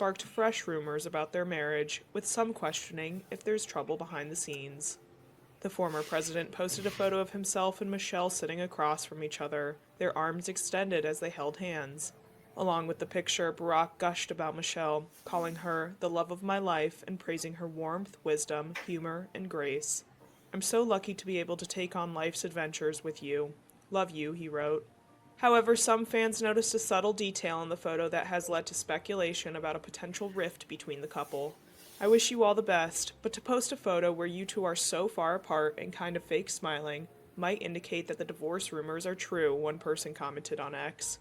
sparked fresh rumors about their marriage, with some questioning if there's trouble behind the scenes. The former president posted a photo of himself and Michelle sitting across from each other, their arms extended as they held hands. Along with the picture, Barack gushed about Michelle, calling her the love of my life and praising her warmth, wisdom, humor, and grace. I'm so lucky to be able to take on life's adventures with you. Love you, he wrote. However, some fans noticed a subtle detail in the photo that has led to speculation about a potential rift between the couple. I wish you all the best, but to post a photo where you two are so far apart and kind of fake smiling might indicate that the divorce rumors are true, one person commented on X.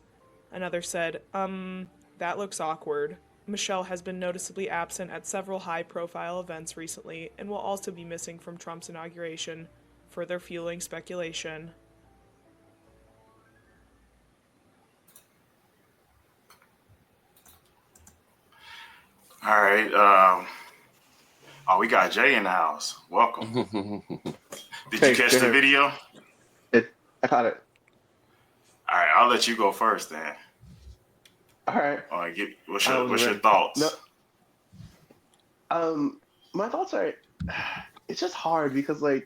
Another said, that looks awkward. Michelle has been noticeably absent at several high-profile events recently and will also be missing from Trump's inauguration, further fueling speculation. All right. We got Jay in the house. Welcome. Did you catch the video? I caught it. All right, I'll let you go first then. All right. What's your thoughts? No. My thoughts are, it's just hard because I've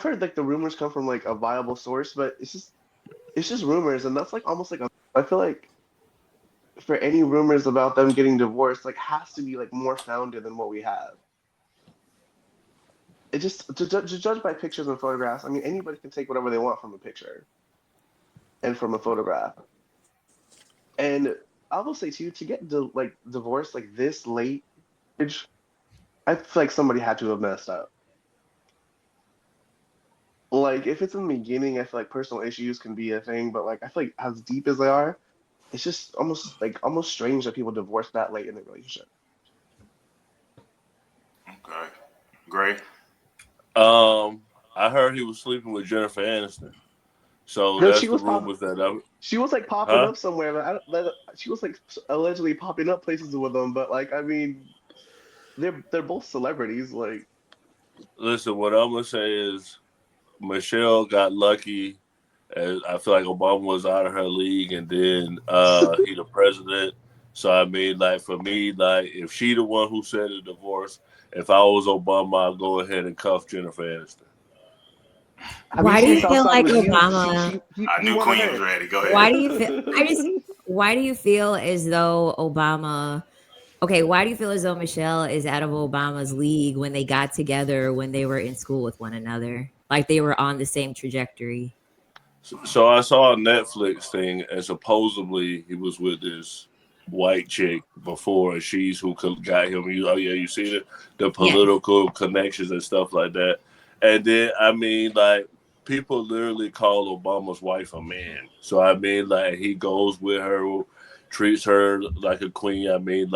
heard the rumors come from a viable source, but it's just rumors, and that's almost I feel like for any rumors about them getting divorced, has to be more founded than what we have. It just to judge by pictures and photographs. I mean, anybody can take whatever they want from a picture and from a photograph. And I will say to you, to get divorced this late, I feel like somebody had to have messed up. If it's in the beginning, I feel like personal issues can be a thing, but I feel like as deep as they are, it's just almost strange that people divorce that late in the relationship. Okay. Gray? I heard he was sleeping with Jennifer Aniston. So that's the rumors that she was popping up somewhere, but she was allegedly popping up places with them. But I mean, they're both celebrities. Listen, what I'm gonna say is Michelle got lucky. As I feel like Obama was out of her league, and then he the president. So I mean, for me, if she the one who said the divorce, if I was Obama, I'd go ahead and cuff Jennifer Aniston. Why do you feel like Obama? I knew Queen was ready. Go ahead. Why do you feel? Why do you feel as though Obama? Okay, why do you feel as though Michelle is out of Obama's league when they got together when they were in school with one another? Like they were on the same trajectory. So I saw a Netflix thing, and supposedly he was with this white chick before, and she's who got him. You see the political connections and stuff like that. And then I mean, people literally call Obama's wife a man. So I mean, he goes with her, treats her like a queen. I mean,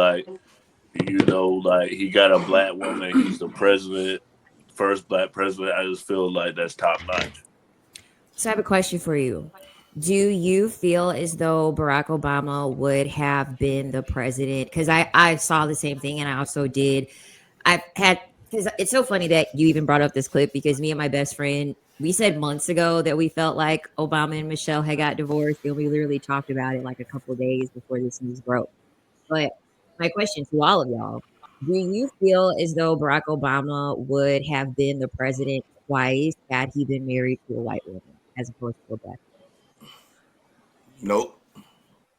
he got a black woman. He's the president, first black president. I just feel like that's top notch. So I have a question for you. Do you feel as though Barack Obama would have been the president? Because I saw the same thing, and I also did. Because it's so funny that you even brought up this clip, because me and my best friend, we said months ago that we felt like Obama and Michelle had got divorced, and we literally talked about it a couple of days before this news broke. But my question to all of y'all, do you feel as though Barack Obama would have been the president twice had he been married to a white woman as opposed to a black woman? Nope.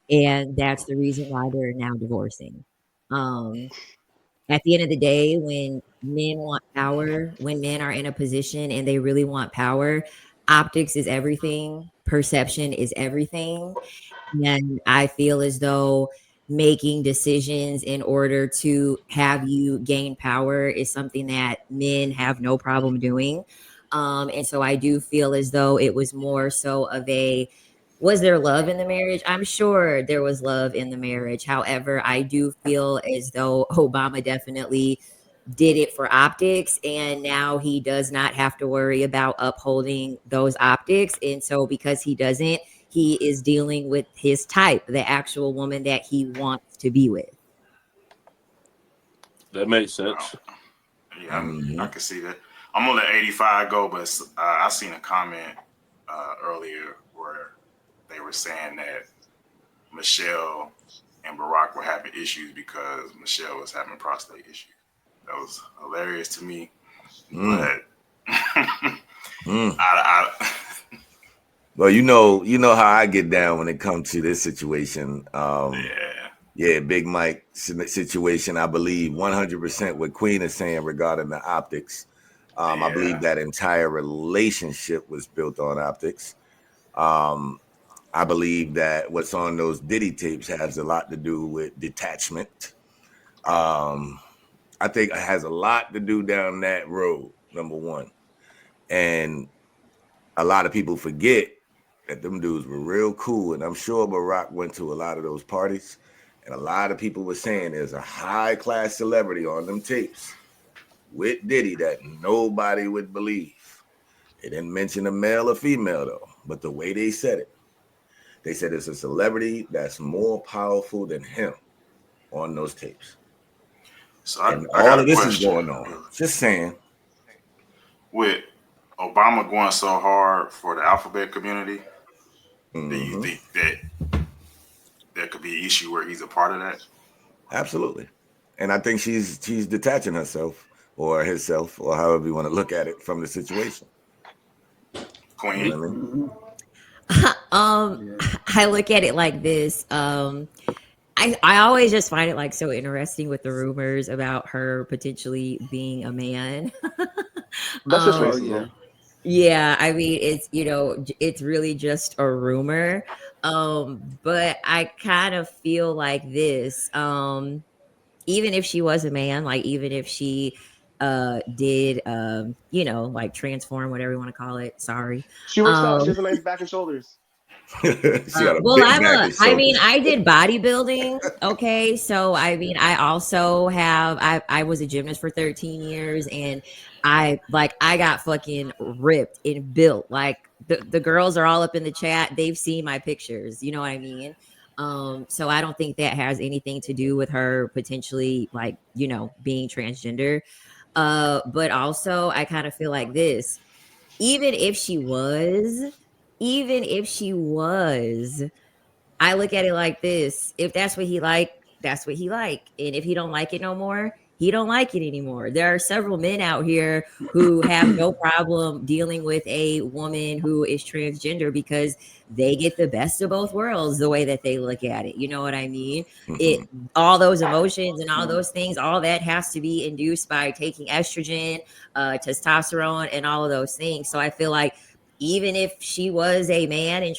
And that's the reason why they're now divorcing. At the end of the day, when men want power, when men are in a position and they really want power, optics is everything. Perception is everything. And I feel as though making decisions in order to have you gain power is something that men have no problem doing. And so I do feel as though it was more so of was there love in the marriage? I'm sure there was love in the marriage. However, I do feel as though Obama definitely did it for optics, and now he does not have to worry about upholding those optics. And so because he doesn't, he is dealing with his type, the actual woman that he wants to be with. That makes sense. Yeah, I can see that. I'm gonna let 85 go, but I seen a comment earlier where they were saying that Michelle and Barack having issues because Michelle was having prostate issues. That was hilarious to me. But I Well, you know how I get down when it comes to this situation. Yeah, Big Mike situation. I believe 100% what Queen is saying regarding the optics. I believe that entire relationship was built on optics. I believe that what's on those Diddy tapes has a lot to do with detachment. I think it has a lot to do down that road, number one. And a lot of people forget that them dudes were real cool. And I'm sure Barack went to a lot of those parties. And a lot of people were saying there's a high-class celebrity on them tapes with Diddy that nobody would believe. They didn't mention a male or female, though. But the way they said it, they said it's a celebrity that's more powerful than him on those tapes. So and I all got of a this question. is going on. Just saying. With Obama going so hard for the alphabet community, do you think that there could be an issue where he's a part of that? Absolutely. And I think she's detaching herself or himself or however you want to look at it from the situation. Queen. You know what I mean? I look at it like this. I always just find it like so interesting with the rumors about her potentially being a man. That's just racism. Yeah, I mean it's it's really just a rumor. But I kind of feel like this. Even if she was a man, like even if she did like transform, whatever you want to call it. Sorry. She works out. She has a nice back and shoulders. She got a Well, big back and I mean, shoulders. I did bodybuilding. Okay. So, I mean, I also I was a gymnast for 13 years and I got fucking ripped and built. Like the girls are all up in the chat. They've seen my pictures. You know what I mean? So I don't think that has anything to do with her potentially being transgender. But also I kind of feel like this, even if she was, I look at it like this. If that's what he like, that's what he like. And if he don't like it no more, he don't like it anymore. There are several men out here who have no problem dealing with a woman who is transgender because they get the best of both worlds the way that they look at it. You know what I mean? All those emotions and all those things, all that has to be induced by taking estrogen, testosterone, and all of those things. So I feel like even if she was a man and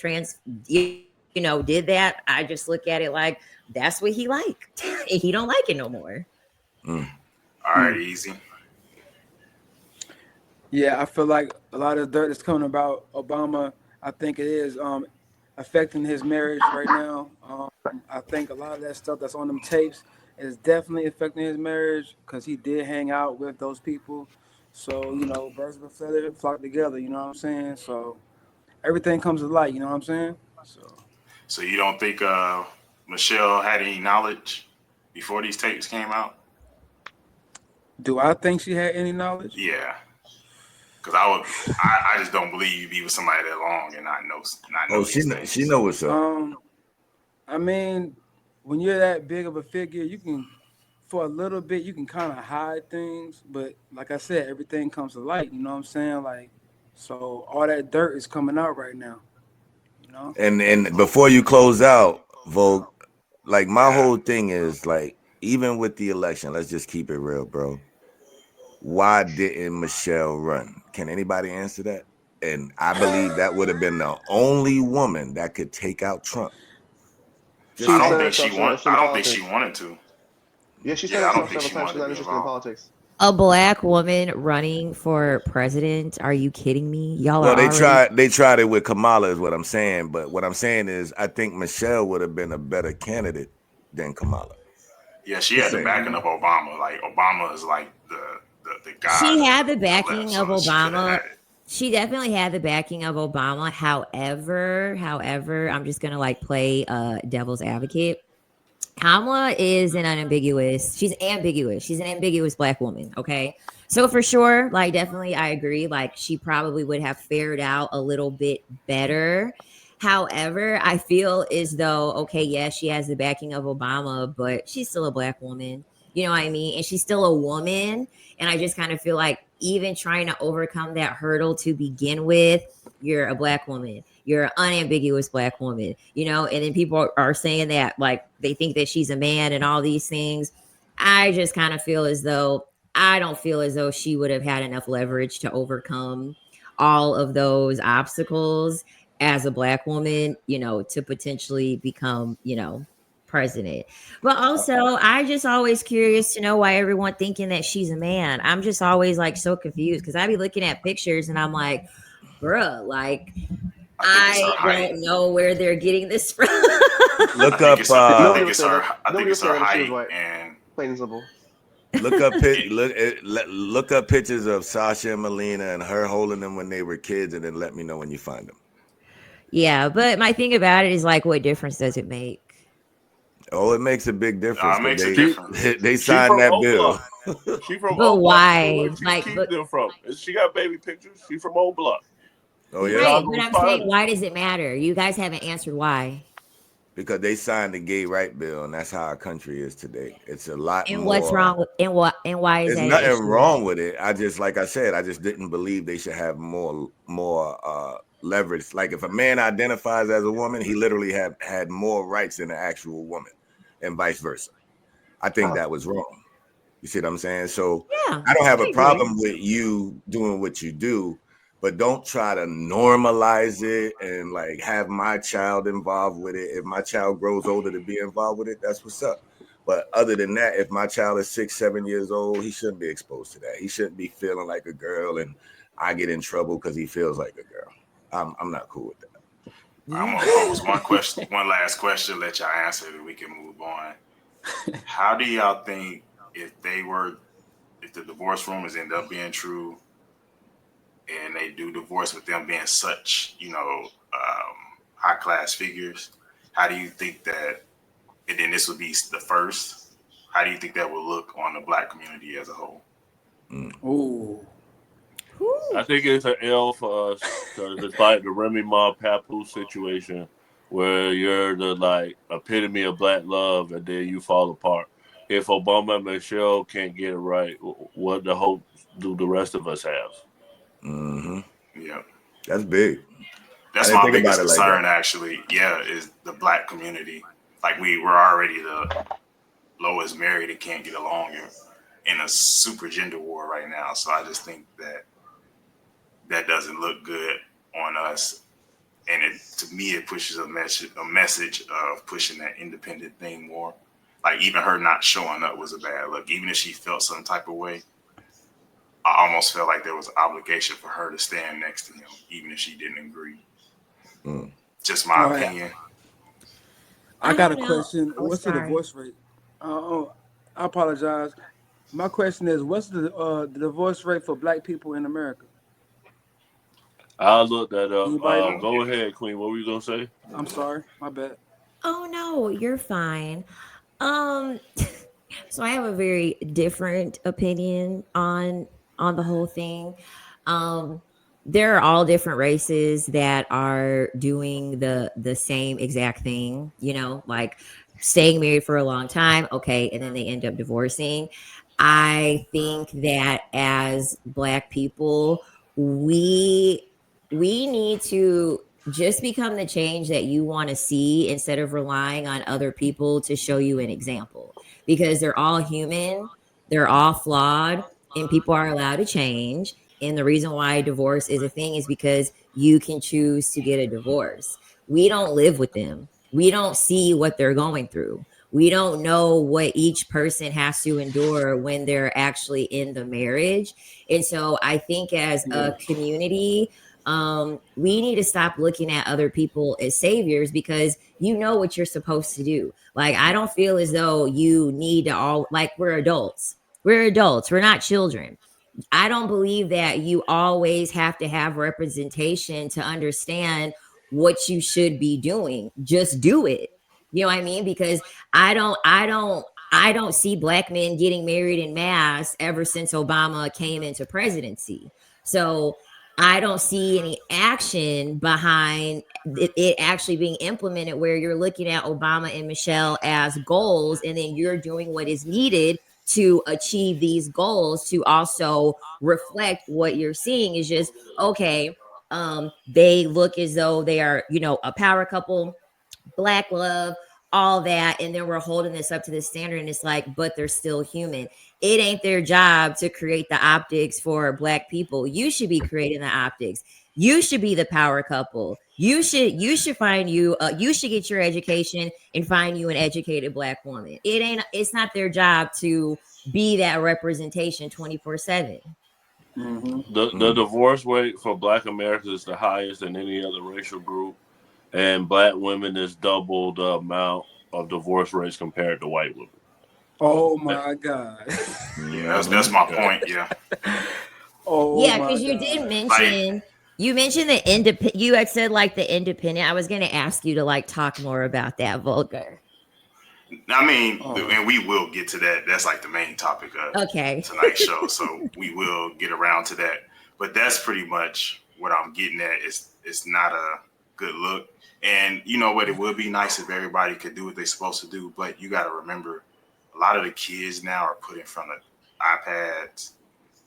did that, I just look at it like that's what he like. And he don't like it no more. All right, easy. Yeah, I feel like a lot of dirt that's coming about Obama, I think it is affecting his marriage right now. I think a lot of that stuff that's on them tapes is definitely affecting his marriage because he did hang out with those people. So, birds of a feather flock together, you know what I'm saying? So everything comes to light, you know what I'm saying? So you don't think Michelle had any knowledge before these tapes came out? Do I think she had any knowledge? Yeah. Because I just don't believe you be with somebody that long and not know these things. She know what's up. I mean, when you're that big of a figure, you can, for a little bit, you can kind of hide things. But like I said, everything comes to light. You know what I'm saying? Like, so all that dirt is coming out right now. And before you close out, Vogue, like my whole thing is like, even with the election, let's just keep it real, bro. Why didn't Michelle run? Can anybody answer that? And I believe that would have been the only woman that could take out Trump. I don't think she wanted to. Yeah, she said herself several times she's not interested in politics. A black woman running for president? Are you kidding me? Y'all well, are they tried it with Kamala is what I'm saying. But what I'm saying is I think Michelle would have been a better candidate than Kamala. Yeah, she had the backing of Obama. Like Obama is like the guy. She had the backing of Obama. She definitely had the backing of Obama. However, I'm just gonna play devil's advocate. Kamala is she's ambiguous. She's an ambiguous black woman. Okay. So for sure, definitely I agree. She probably would have fared out a little bit better However, I feel as though, okay, yes, she has the backing of Obama, but she's still a black woman. You know what I mean? And she's still a woman. And I just kind of feel like even trying to overcome that hurdle to begin with, you're a black woman. You're an unambiguous black woman, you know? And then people are saying that, like, they think that she's a man and all these things. I just kind of feel as though, I don't feel as though she would have had enough leverage to overcome all of those obstacles as a black woman, you know, to potentially become, you know, president. But also, I just always curious to know why everyone thinking that she's a man. I'm just always like so confused because I be looking at pictures and I'm like, bruh, like I think it's her I height. don't know where they're getting this from. Look I up. think it's her. I Nobody think would it's say her. that. I think Nobody it's would say her that if she was height, white. and Plain and simple. Look up pictures of Sasha and Melina and her holding them when they were kids, and then let me know when you find them. Yeah, but my thing about it is like, what difference does it make? Oh, it makes a big difference it because makes a She difference. they she signed from that O bill. Block. She from But O Block. So why? where she Like, keep but them from? She got baby pictures. She from O Block. Oh The yeah, right, but Chicago's I'm saying, finest. why does it matter? You guys haven't answered why. because they signed the gay right bill, and that's how our country is today. It's a lot And what's more. wrong with and why is There's that an nothing issue? wrong with it. I just, like I said, I just didn't believe they should have more leverage. Like if a man identifies as a woman, he literally had more rights than an actual woman, and vice versa. I think that was wrong. You see what I'm saying? So Yeah, I don't have a I agree. problem with you doing what you do, but don't try to normalize it and like have my child involved with it. If my child grows older to be involved with it, that's what's up. But other than that, if my child is 6, 7 years old, he shouldn't be exposed to that. He shouldn't be feeling like a girl and I get in trouble because he feels like a girl. I'm not cool with that. I'm gonna pose one last question, let y'all answer it, and we can move on. How do y'all think if the divorce rumors end up being true, and they do divorce with them being such, high class figures? How do you think that? And then this would be the first. How do you think that will look on the black community as a whole? Ooh. I think it's an L for us because it's like the Remy Ma Papoose situation where you're the like epitome of black love and then you fall apart. If Obama and Michelle can't get it right, what the hope do the rest of us have? Mm-hmm. Yeah, That's big. that's I didn't my think about biggest it like that. concern. Actually, yeah, is the black community. Like we're already the lowest married and can't get along in a super gender war right now. So I just think that doesn't look good on us. And to me, it pushes a message of pushing that independent thing more. Like even her not showing up was a bad look. Even if she felt some type of way, I almost felt like there was an obligation for her to stand next to him, even if she didn't agree. Mm. Just All my right. opinion. I got a don't know. question. Oh, What's the sorry. divorce rate? I apologize. My question is, what's the divorce rate for black people in America? I'll look that up. Anybody know? Go ahead, Queen. What were you gonna say? I'm sorry, my bad. Oh no, you're fine. Um, so I have a very different opinion on the whole thing. Um, there are all different races that are doing the same exact thing, you know, like staying married for a long time, okay, and then they end up divorcing. I think that as black people, we we need to just become the change that you want to see instead of relying on other people to show you an example because they're all human, they're all flawed, and people are allowed to change. And the reason why divorce is a thing is because you can choose to get a divorce. We don't live with them, we don't see what they're going through. We don't know what each person has to endure when they're actually in the marriage. And so I think as a community, we need to stop looking at other people as saviors because you know what you're supposed to do. Like, I don't feel as though you need to all, like, we're adults. We're adults. We're not children. I don't believe that you always have to have representation to understand what you should be doing. Just do it. You know what I mean? Because I don't see black men getting married in mass ever since Obama came into presidency. So I don't see any action behind it actually being implemented where you're looking at Obama and Michelle as goals, and then you're doing what is needed to achieve these goals to also reflect what you're seeing is just okay. They look as though they are, a power couple, black love, all that, and then we're holding this up to this standard, and it's like, but they're still human. It ain't their job to create the optics for black people. You should be creating the optics. You should be the power couple. You should find you should get your education and find you an educated black woman. It's not their job to be that representation 24/7. The divorce rate for Black Americans is the highest than any other racial group, and Black women is double the amount of divorce rates compared to white women. Oh my God. Yeah, that's my point. Yeah. Oh Yeah, my because you God. did Like, mention you mentioned the independent. You had said like the independent. I was going to ask you to like talk more about that. Vulgar. I mean, Oh. and we will get to that. That's like the main topic of Okay. tonight's show. So we will get around to that. But that's pretty much what I'm getting at. It's not a good look. And you know what? It would be nice if everybody could do what they're supposed to do. But you got to remember, a lot of the kids now are put in front of iPads,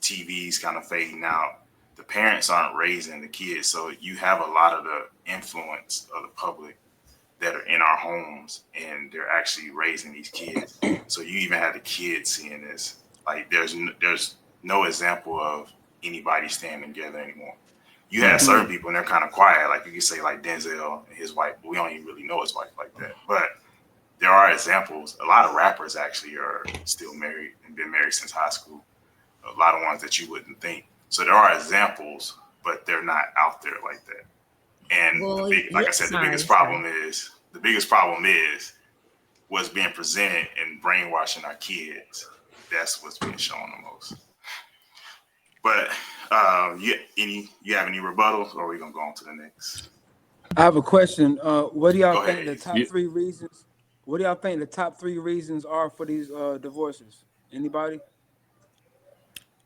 TVs kind of fading out. The parents aren't raising the kids. So you have a lot of the influence of the public that are in our homes, and they're actually raising these kids. So you even have the kids seeing this. Like there's no example of anybody standing together anymore. You have certain people and they're kind of quiet. Like you could say like Denzel and his wife, but we don't even really know his wife like that. But there are examples. A lot of rappers actually are still married and been married since high school. A lot of ones that you wouldn't think. So there are examples, but they're not out there like that. And Well, like I said, the biggest problem is what's being presented and brainwashing our kids. That's what's being shown the most. But you have any rebuttals, or are we gonna go on to the next? I have a question. What do y'all Go think ahead. the top three reasons? What do y'all think the top three reasons are for these divorces? Anybody?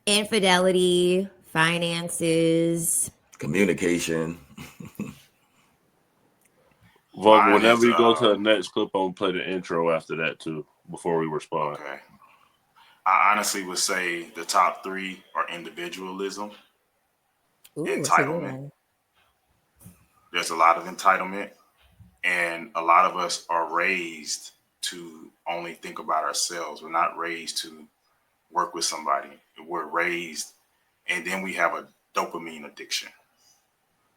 Infidelity, finances. Communication. Vogel, whenever you go to the next clip, I'm gonna play the intro after that too, before we respond. Okay. I honestly would say the top three are individualism, Ooh, entitlement. There's a lot of entitlement, and a lot of us are raised to only think about ourselves. We're not raised to work with somebody. We're raised, and then we have a dopamine addiction.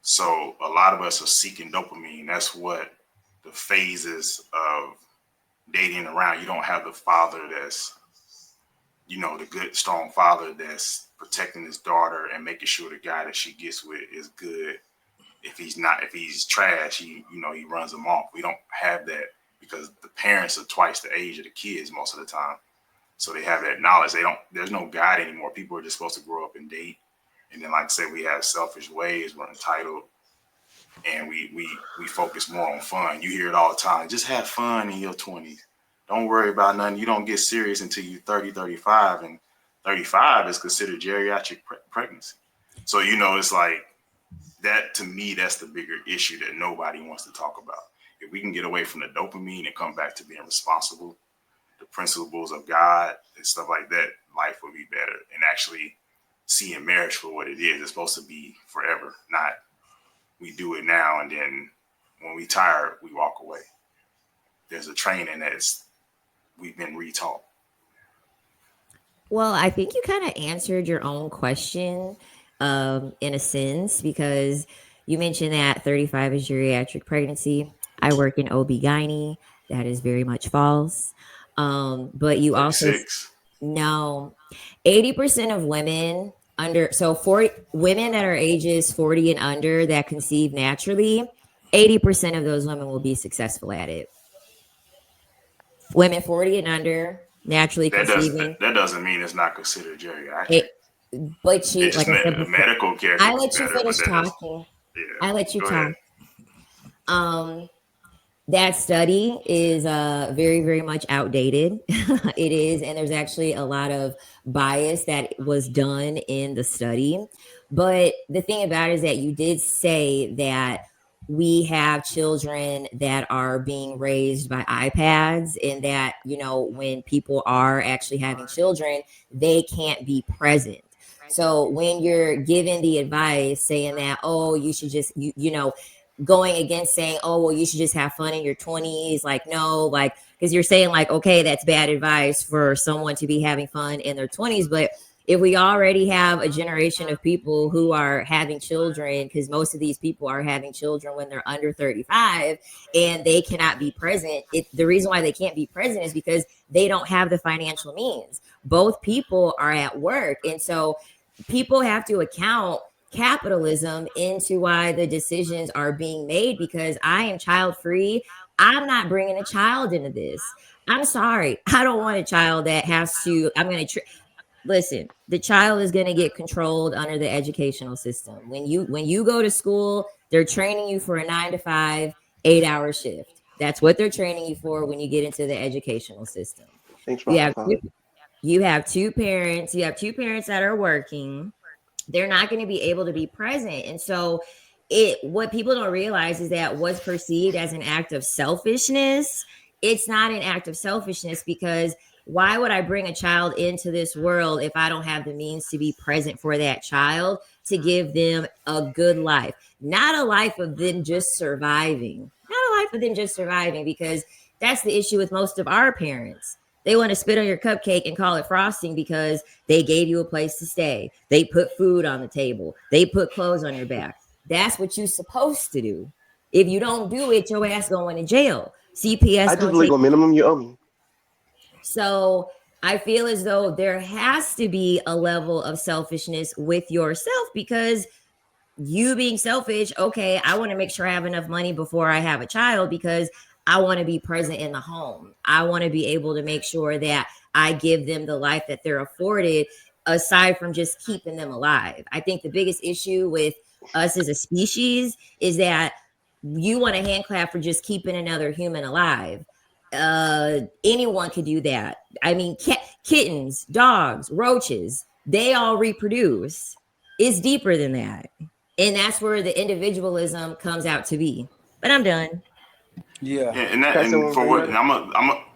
So a lot of us are seeking dopamine. That's what the phases of dating around. You don't have the father that's, the good, strong father that's protecting his daughter and making sure the guy that she gets with is good. If he's trash, he runs them off. We don't have that because the parents are twice the age of the kids most of the time. So they have that knowledge. There's no guide anymore. People are just supposed to grow up and date. And then, like I said, we have selfish ways. We're entitled, and we focus more on fun. You hear it all the time. Just have fun in your 20s. Don't worry about nothing. You don't get serious until you're 30, 35, and 35 is considered geriatric pregnancy. So it's like that. To me, that's the bigger issue that nobody wants to talk about. If we can get away from the dopamine and come back to being responsible, the principles of God and stuff like that, life would be better. And actually seeing marriage for what it is. It's supposed to be forever, not we do it now and then when we tired, we walk away. There's a training we've been retaught. Well, I think you kind of answered your own question in a sense, because you mentioned that 35 is geriatric pregnancy. I work in OB-GYN. That is very much false. But you 36. No, 80% of women 40 women that are ages 40 and under that conceive naturally, 80% of those women will be successful at it. Women 40 and under naturally conceiving. That doesn't mean it's not considered geriatric. But she, like I said, medical care. I let you finish talking. I let you talk. That study is very, very much outdated. It is, and there's actually a lot of bias that was done in the study. But the thing about it is that you did say that we have children that are being raised by iPads, and that, you know, when people are actually having children, they can't be present. So when you're given the advice saying that, oh, you should just, you know, going against saying, oh, well, you should just have fun in your 20s. Like, no, like, because you're saying, like, okay, that's bad advice for someone to be having fun in their 20s. But if we already have a generation of people who are having children, because most of these people are having children when they're under 35 and they cannot be present, the reason why they can't be present is because they don't have the financial means. Both people are at work. And so people have to account capitalism into why the decisions are being made, because I am child free. I'm not bringing a child into this. I'm sorry. I don't want a child that has to, I'm going to listen, the child is going to get controlled under the educational system. When you go to school, they're training you for a 9 to 5, 8-hour shift. That's what they're training you for when you get into the educational system. Thanks, You Rocket have Father. you have two parents, that are working. They're not going to be able to be present. And so what people don't realize is that what's perceived as an act of selfishness, it's not an act of selfishness, because why would I bring a child into this world if I don't have the means to be present for that child, to give them a good life? Not a life of them just surviving. Not a life of them just surviving, because that's the issue with most of our parents. They want to spit on your cupcake and call it frosting because they gave you a place to stay. They put food on the table. They put clothes on your back. That's what you're supposed to do. If you don't do it, your ass going to jail. CPS I did gonna the take. legal minimum. You owe me. So I feel as though there has to be a level of selfishness with yourself, because you being selfish, okay, I want to make sure I have enough money before I have a child because I want to be present in the home. I want to be able to make sure that I give them the life that they're afforded, aside from just keeping them alive. I think the biggest issue with us as a species is that you want a hand clap for just keeping another human alive. Anyone could do that. I mean, kittens, dogs, roaches, they all reproduce. It's deeper than that. And that's where the individualism comes out to be. But I'm done. Yeah. Yeah, Can I say and one for thing, what Red? and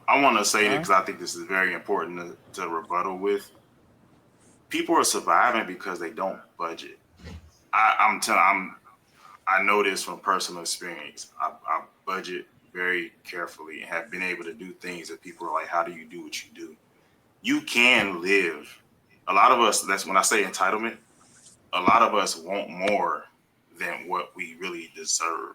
I want to say that Huh? because I think this is very important to rebuttal with. People are surviving because they don't budget. I know this from personal experience. I budget very carefully and have been able to do things that people are like, "How do you do what you do?" You can live. A lot of us. That's when I say entitlement. A lot of us want more than what we really deserve.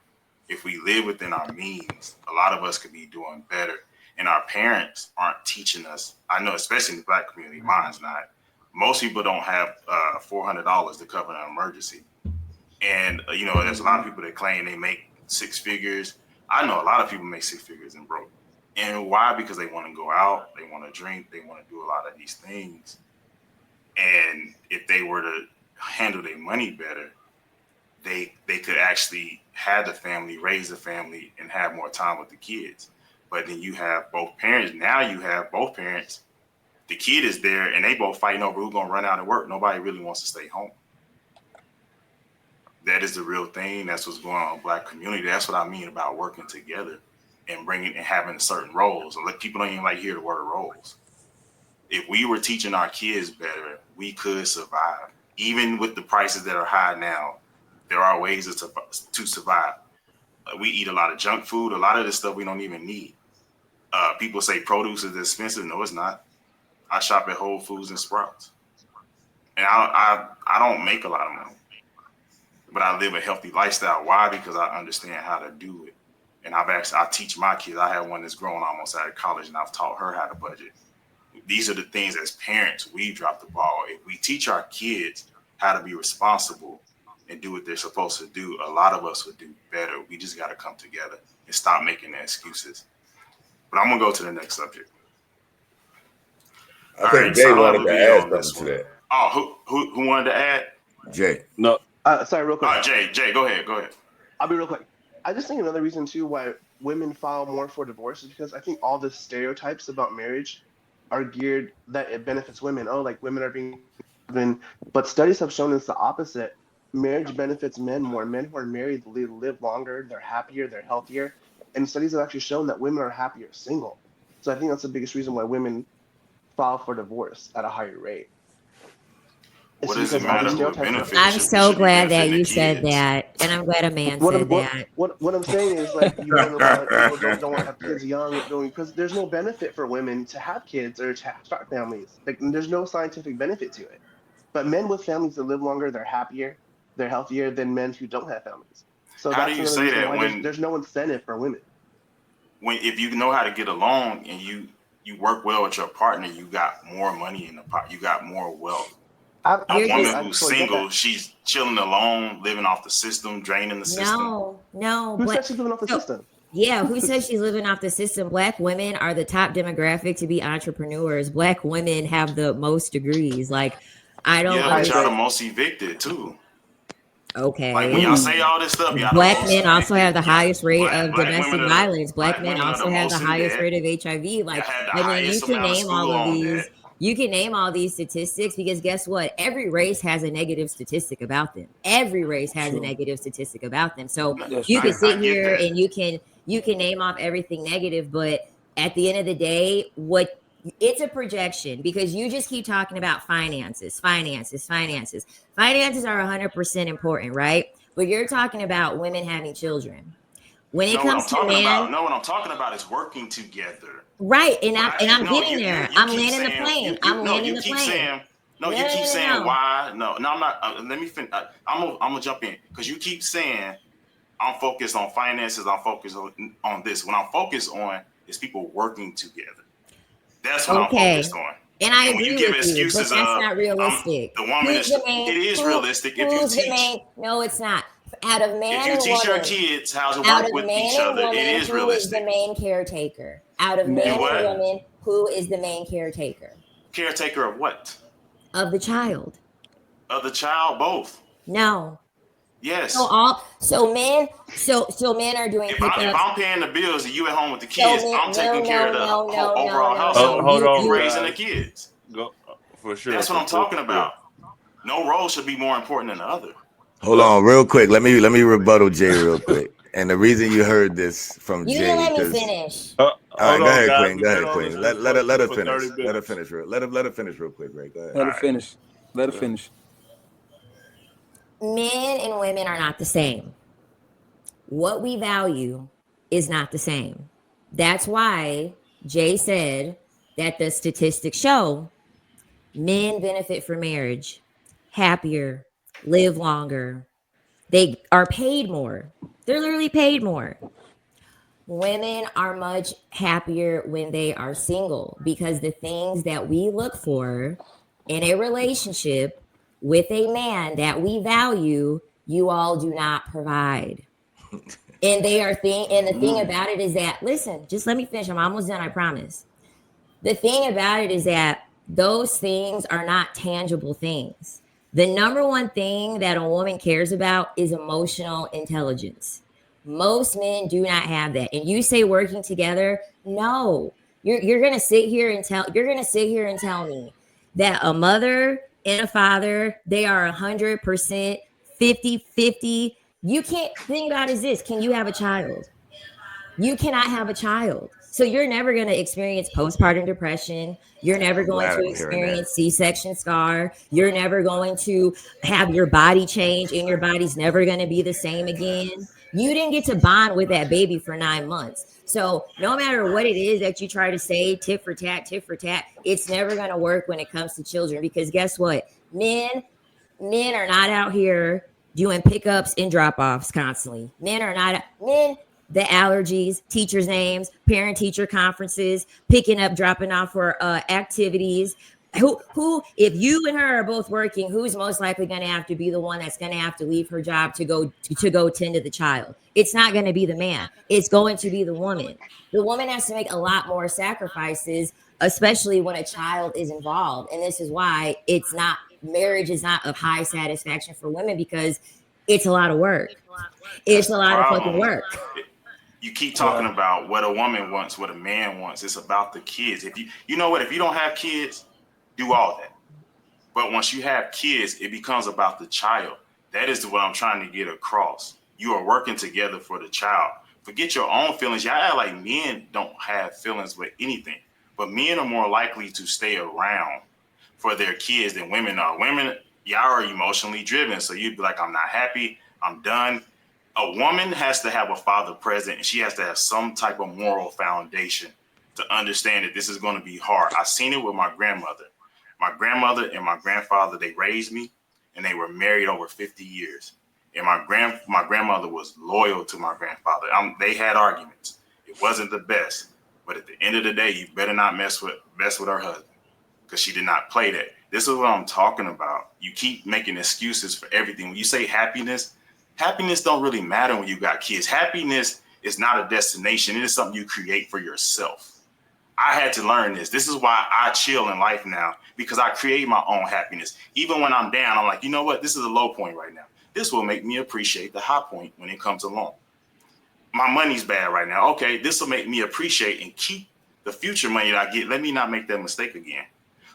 If we live within our means, a lot of us could be doing better. And our parents aren't teaching us. I know, especially in the Black community, mine's not. Most people don't have $400 to cover an emergency. And, there's a lot of people that claim they make 6 figures. I know a lot of people make 6 figures and broke. And why? Because they want to go out, they want to drink, they want to do a lot of these things. And if they were to handle their money better, they could actually have the family, raise the family, and have more time with the kids. But then you have both parents. Now you have both parents. The kid is there, and they both fighting over who's gonna run out and work. Nobody really wants to stay home. That is the real thing. That's what's going on in the Black community. That's what I mean about working together and bringing and having certain roles. And people don't even like hear the word roles. If we were teaching our kids better, we could survive. Even with the prices that are high now, there are ways to survive. We eat a lot of junk food. A lot of this stuff we don't even need. People say produce is expensive. No, it's not. I shop at Whole Foods and Sprouts, and I don't make a lot of money, but I live a healthy lifestyle. Why? Because I understand how to do it, and I teach my kids. I have one that's grown almost out of college, and I've taught her how to budget. These are the things as parents we drop the ball. If we teach our kids how to be responsible and do what they're supposed to do, a lot of us would do better. We just got to come together and stop making the excuses. But I'm gonna go to the next subject. I think Jay wanted to add something to that. Oh, who wanted to add? Jay. No. Sorry, real quick. Jay, go ahead. I'll be real quick. I just think another reason too why women file more for divorce is because I think all the stereotypes about marriage are geared that it benefits women. Oh, like women are being, but studies have shown it's the opposite. Marriage benefits men more. Men who are married live longer, they're happier, they're healthier, and studies have actually shown that women are happier single. So I think that's the biggest reason why women file for divorce at a higher rate. What It's does it because all matter these who it stereotypes are. benefits? I'm It so should be glad that benefiting the you said kids. that, and I'm glad a man What said I'm what that. what I'm saying is like you learn a lot of people don't want to have kids young because there's no benefit for women to have kids or to start families. Like there's no scientific benefit to it. But men with families that live longer, they're happier, they're healthier than men who don't have families. So How do that's you another say reason that why there's no incentive for women. when if you know how to get along and you work well with your partner, you got more money in the pot, you got more wealth. A You're woman just I who's totally get single, that. she's chilling alone, living off the system, draining the system. no, Who but said she's living off the so, system? yeah, who says she's living off the system? Black women are the top demographic to be entrepreneurs. Black women have the most degrees. Like, I don't Yeah, I but y'all the agree. understand. most evicted too. Like when Okay. y'all say all this stuff, y'all the Black most men also have evicted. the Yeah, highest rate of black women domestic are the violence. Black black men women are the also have the most in highest debt. rate of HIV. Y'all Like, had the I mean, you highest can amount of name all school of loan these. debt. You can name all these statistics because guess what? Every race has a negative statistic about them. Every race has a True. negative statistic about them. So No, That's you can true. sit I get here that. and you can name off everything negative, but at the end of the day, what it's a projection because you just keep talking about finances, finances, finances. Finances are 100% important, right? But you're talking about women having children. When it No, what comes I'm to talking men, about. No, what I'm talking about is working together. right? And But I'm I and keep I'm no, getting there. you I'm keep landing the saying plane. I'm landing you the keep plane. saying no, No, you no, keep no, no, saying no. why. No, I'm not. Let me finish. I'm gonna jump in because you keep saying I'm focused on finances. I'm focused on this. What I'm focused on is people working together. That's what I'm Okay. focused on. And I And when you agree give with you, but excuses that's of not realistic. the woman Who's is, the it main? is realistic if you Who's the teach. main? No, it's not. Out of If man you and teach your woman, kids how to out work of with man each and other, it woman, is who is the realistic. main caretaker? Out of Do man and what? woman, who is the main caretaker Caretaker of what? of the child? Of the child, both. No. Yes. So men are doing If pickups. I'm paying the bills and you at home with the So kids, men, I'm taking no, care of no, the no, no, no, overall no, no. household. Hold You on, raising the guys. kids. Go for sure, That's what for I'm sure, talking for sure. about. No role should be more important than the other. Hold on, real quick. Let me rebuttal Jay real quick. And the reason you heard this from You didn't Jay, let me because finish. all right, Hold go on, ahead, guys. Queen. Go We've been ahead, on this Queen. for Let her for 30 finish. Let her minutes. finish. Let her finish real quick, Ray. Go ahead. Let All her right. finish. Let her Go ahead. finish. Men and women are not the same. What we value is not the same. That's why Jay said that the statistics show men benefit from marriage, happier, live longer. They are paid more. They're literally paid more. Women are much happier when they are single because the things that we look for in a relationship with a man that we value, you all do not provide. And the thing about it is that, listen, just let me finish. I'm almost done, I promise. The thing about it is that those things are not tangible things. The number one thing that a woman cares about is emotional intelligence. Most men do not have that. And you say working together, no. You're gonna sit here and tell me that a mother and a father, they are 100% 50-50. You can't think about is this. Can you have a child? You cannot have a child. So you're never going to experience postpartum depression. You're never I'm going glad to I'm hearing that. experience C-section scar. You're never going to have your body change and your body's never going to be the same again. You didn't get to bond with that baby for 9 months. So no matter what it is that you try to say, tit for tat, it's never going to work when it comes to children because guess what? Men are not out here doing pickups and drop-offs constantly. Men, the allergies, teachers' names, parent-teacher conferences, picking up, dropping off for activities. Who, if you and her are both working, who's most likely going to have to be the one that's going to have to leave her job to go tend to the child? It's not going to be the man. It's going to be the woman. The woman has to make a lot more sacrifices, especially when a child is involved. And this is why marriage is not of high satisfaction for women because it's a lot of work. It's That's a the lot of fucking problem. work. You keep talking about what a woman wants, what a man wants. It's about the kids. If you know what, if you don't have kids, do all that. But once you have kids, it becomes about the child. That is what I'm trying to get across. You are working together for the child. Forget your own feelings. Y'all act like men don't have feelings with anything. But men are more likely to stay around for their kids than women are. Women, y'all are emotionally driven. So you'd be like, I'm not happy. I'm done. A woman has to have a father present, and she has to have some type of moral foundation to understand that this is going to be hard. I've seen it with my grandmother. My grandmother and my grandfather, they raised me, and they were married over 50 years. And my grandmother was loyal to my grandfather. They had arguments. It wasn't the best. But at the end of the day, you better not mess with her husband, because she did not play that. This is what I'm talking about. You keep making excuses for everything. When you say happiness don't really matter when you got kids. Happiness is not a destination. It is something you create for yourself. I had to learn this. This is why I chill in life now, because I create my own happiness. Even when I'm down, I'm like, you know what? This is a low point right now. This will make me appreciate the high point when it comes along. My money's bad right now. Okay, this will make me appreciate and keep the future money that I get. Let me not make that mistake again.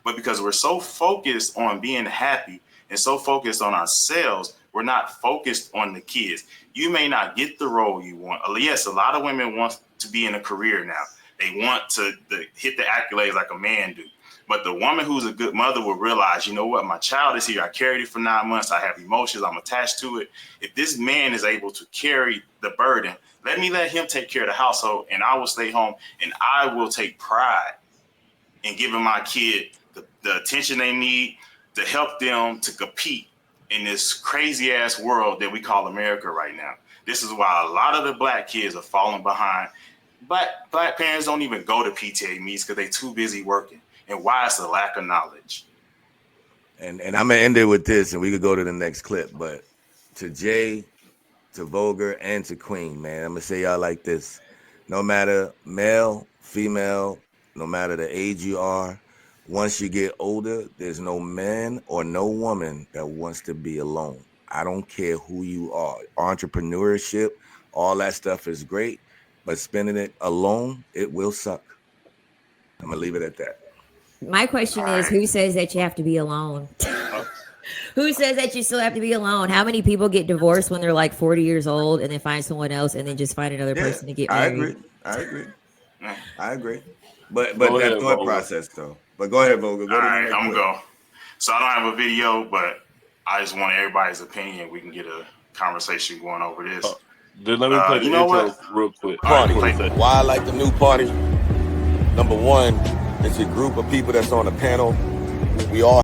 But because we're so focused on being happy and so focused on ourselves, we're not focused on the kids. You may not get the role you want. Yes, a lot of women want to be in a career now. They want to hit the accolades like a man do. But the woman who's a good mother will realize, you know what, my child is here. I carried it for 9 months. I have emotions. I'm attached to it. If this man is able to carry the burden, let him take care of the household, and I will stay home, and I will take pride in giving my kid the attention they need to help them to compete in this crazy ass world that we call America right now. This is why a lot of the black kids are falling behind. Black parents don't even go to PTA meetings because they're too busy working. And why? It's a lack of knowledge. And I'm gonna end it with this, and we could go to the next clip. But to Jay, to Vulgar, and to Queen, man, I'm gonna say y'all like this: no matter male, female, no matter the age you are, once you get older, there's no man or no woman that wants to be alone. I don't care who you are. Entrepreneurship, all that stuff is great, but spending it alone, it will suck. I'm gonna leave it at that. My question is, who says that you have to be alone? Who says that you still have to be alone? How many people get divorced when they're like 40 years old and then find someone else and then just find another person to get married? I agree. But that thought process though. But go ahead, Vogel. All right, I'm going to go. So I don't have a video, but I just want everybody's opinion. We can get a conversation going over this. Then let me play the intro real quick. Party. Why I like the new party? Number one, it's a group of people that's on a panel. We all